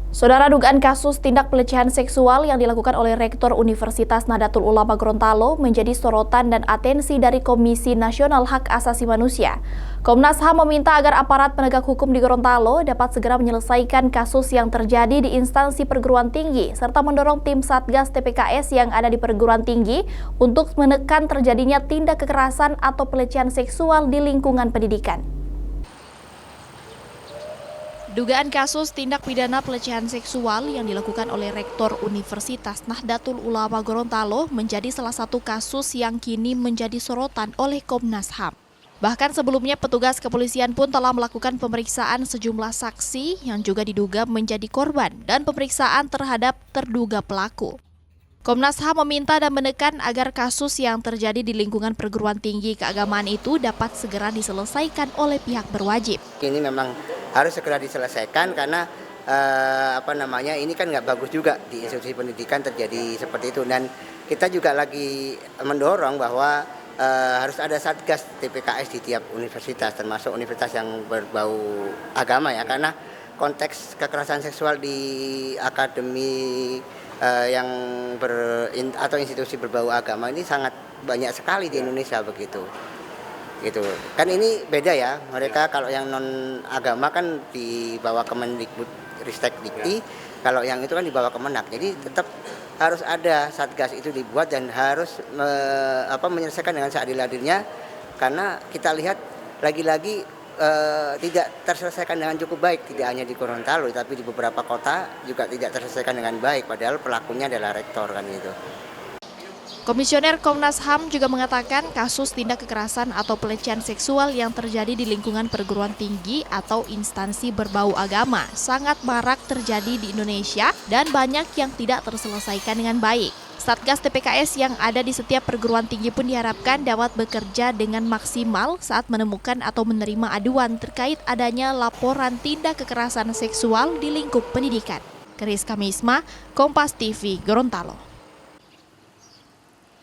Saudara, dugaan kasus tindak pelecehan seksual yang dilakukan oleh Rektor Universitas Nahdlatul Ulama Gorontalo menjadi sorotan dan atensi dari Komisi Nasional Hak Asasi Manusia. Komnas HAM meminta agar aparat penegak hukum di Gorontalo dapat segera menyelesaikan kasus yang terjadi di instansi perguruan tinggi, serta mendorong tim Satgas TPKS yang ada di perguruan tinggi untuk menekan terjadinya tindak kekerasan atau pelecehan seksual di lingkungan pendidikan. Dugaan kasus tindak pidana pelecehan seksual yang dilakukan oleh Rektor Universitas Nahdlatul Ulama Gorontalo menjadi salah satu kasus yang kini menjadi sorotan oleh Komnas HAM. Bahkan sebelumnya petugas kepolisian pun telah melakukan pemeriksaan sejumlah saksi yang juga diduga menjadi korban dan pemeriksaan terhadap terduga pelaku. Komnas HAM meminta dan menekan agar kasus yang terjadi di lingkungan perguruan tinggi keagamaan itu dapat segera diselesaikan oleh pihak berwajib. Ini memang harus segera diselesaikan karena ini kan nggak bagus juga di institusi pendidikan terjadi seperti itu, dan kita juga lagi mendorong bahwa harus ada satgas TPKS di tiap universitas, termasuk universitas yang berbau agama ya, karena konteks kekerasan seksual di akademi atau institusi berbau agama ini sangat banyak sekali di Indonesia begitu. Gitu. Kan ini beda ya, mereka kalau yang non agama kan di bawah Kemendikbud Ristek Dikti, kalau yang itu kan di bawah Kemenak. Jadi tetap harus ada satgas itu dibuat dan harus menyelesaikan dengan seadil-adilnya, karena kita lihat lagi-lagi tidak terselesaikan dengan cukup baik, tidak hanya di Gorontalo tapi di beberapa kota juga tidak terselesaikan dengan baik, padahal pelakunya adalah rektor kan gitu. Komisioner Komnas HAM juga mengatakan kasus tindak kekerasan atau pelecehan seksual yang terjadi di lingkungan perguruan tinggi atau instansi berbau agama sangat marak terjadi di Indonesia dan banyak yang tidak terselesaikan dengan baik. Satgas TPKS yang ada di setiap perguruan tinggi pun diharapkan dapat bekerja dengan maksimal saat menemukan atau menerima aduan terkait adanya laporan tindak kekerasan seksual di lingkup pendidikan. Kris Kamisma, Kompas TV, Gorontalo.